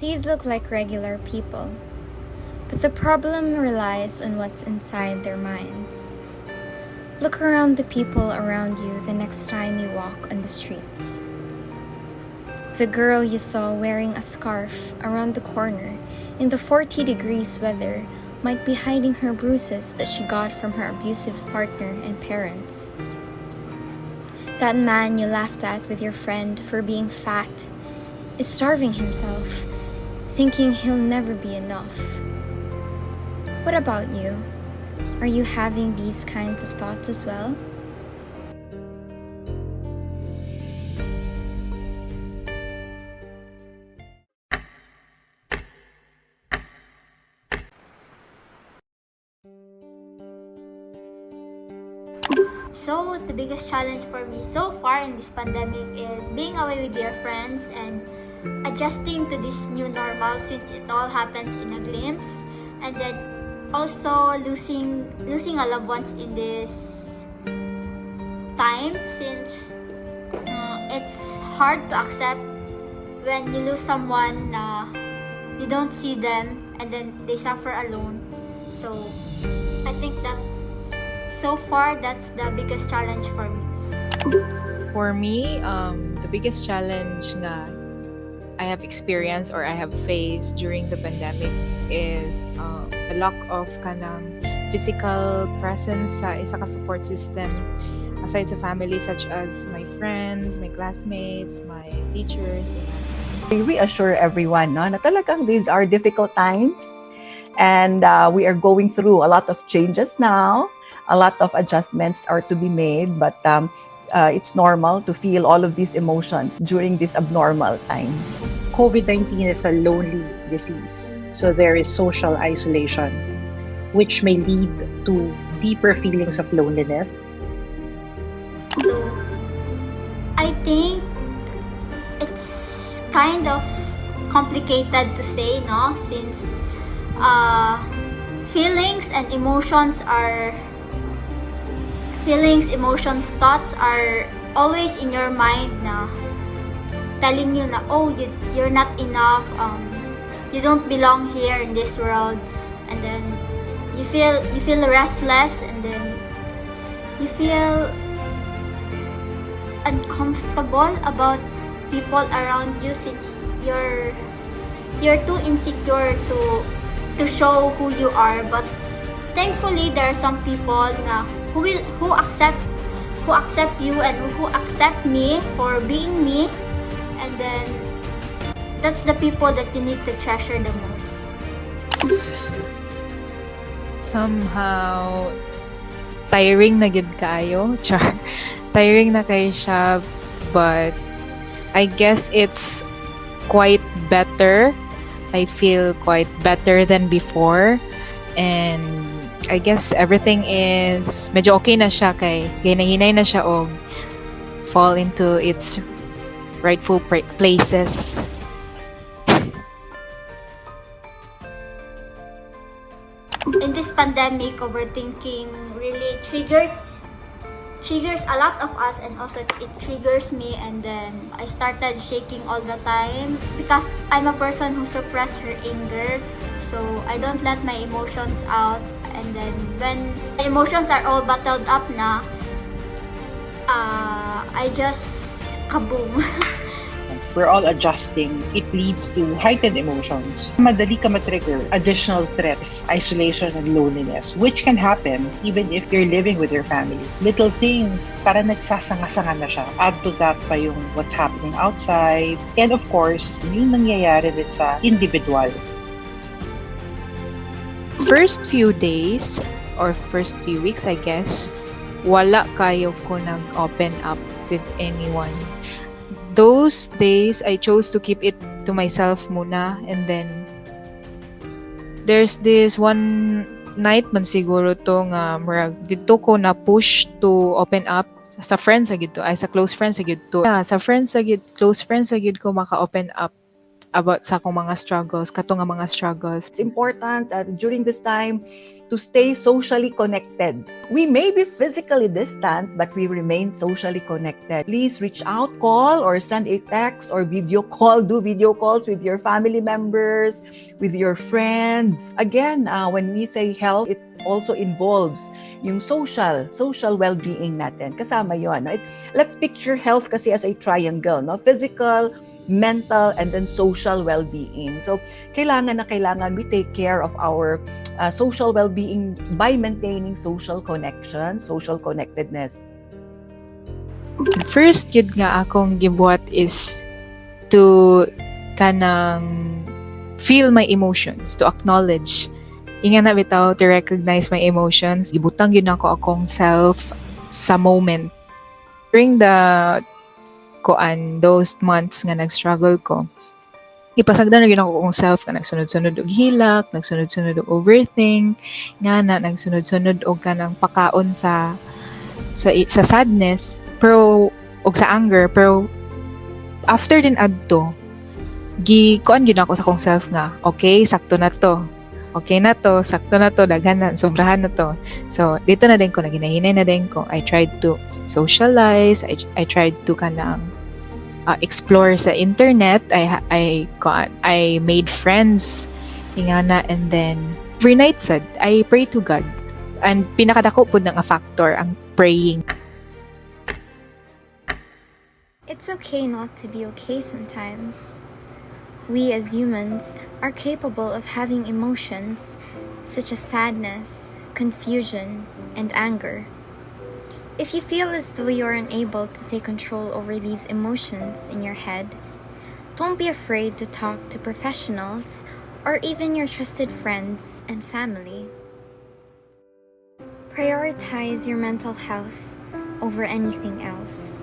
These look like regular people, but the problem relies on what's inside their minds. Look around the people around you the next time you walk on the streets. The girl you saw wearing a scarf around the corner in the 40 degrees weather might be hiding her bruises that she got from her abusive partner and parents. That man you laughed at with your friend for being fat is starving himself, thinking he'll never be enough. What about you? Are you having these kinds of thoughts as well? So, the biggest challenge for me so far in this pandemic is being away with your friends and adjusting to this new normal since it all happens in a glimpse, and then also losing a loved ones in this time since it's hard to accept when you lose someone you don't see them and then they suffer alone. So I think that so far that's the biggest challenge for me. For me, the biggest challenge nga I have experienced or I have faced during the pandemic is the lack of kanang physical presence sa isa ka support system aside sa family such as my friends, my classmates, my teachers. We reassure everyone na talagang these are difficult times and we are going through a lot of changes now. A lot of adjustments are to be made, but it's normal to feel all of these emotions during this abnormal time. COVID-19 is a lonely disease, so there is social isolation, which may lead to deeper feelings of loneliness. So I think it's kind of complicated to say, no? Since feelings, emotions, thoughts are always in your mind na telling you na, oh, you're not enough, you don't belong here in this world, and then you feel restless, and then you feel uncomfortable about people around you since you're too insecure to show who you are. But thankfully there are some people na who accept you and who accept me for being me, and then that's the people that you need to treasure the most. Somehow tiring na gid kayo. Char. Tiring na kayo siya, but I guess it's quite better. I feel quite better than before, and I guess everything is medyo okay na siya kay ginahinay na siya og fall into its rightful places. In this pandemic, overthinking really triggers a lot of us, and also it triggers me, and then I started shaking all the time because I'm a person who suppress her anger, so I don't let my emotions out, and then when the emotions are all bottled up na, I just kaboom. We're all adjusting. It leads to heightened emotions. Madali ka matrigger additional threats, isolation, and loneliness, which can happen even if you're living with your family. Little things, para nagsasanga-sanga na siya. Add to that pa yung what's happening outside. And of course, yung nangyayari din sa individual. First few days or first few weeks, I guess, wala kayo ko nag-open up with anyone. Those days, I chose to keep it to myself muna, and then there's this one night man siguro to nga murag dito ko na push to open up sa friends sa gid to, ay sa close friends sa gid to. Yeah, sa friends sa gid, close friends sa gid ko maka-open up about sa akong mga struggles, kato nga mga struggles. It's important during this time to stay socially connected. We may be physically distant, but we remain socially connected. Please reach out, call, or send a text or video call. Do video calls with your family members, with your friends. Again, when we say health, it also involves yung social well-being natin. Kasama yun. No? Let's picture health kasi as a triangle, no? Physical, mental, and then social well-being. So, kailangan we take care of our social well-being by maintaining social connection, social connectedness. First yun nga akong gibuhat is to kanang feel my emotions, to acknowledge. Inga na bitaw to recognize my emotions. Gibutang yun ako akong self sa moment. During those months nga nag-struggle ko, ipasagdan na yun ako kong self nga nagsunod-sunod og hilak, nagsunod-sunod og overthink, nga na nagsunod-sunod og kanang pakaon sa sadness, pero og sa anger, pero after din adto, gikuan gyud ako sa kong self nga, okay, sakto na to. Okay na to, sakto na to, daghanan, sobrahan na to. So, dito na din ko, naginahinay na din ko. I tried to socialize, I tried to kanang explore sa internet. I made friends, ingana, and then every night sad, I pray to God. And pinakadako po ng a factor ang praying. It's okay not to be okay sometimes. We as humans are capable of having emotions such as sadness, confusion, and anger. If you feel as though you are unable to take control over these emotions in your head, don't be afraid to talk to professionals or even your trusted friends and family. Prioritize your mental health over anything else.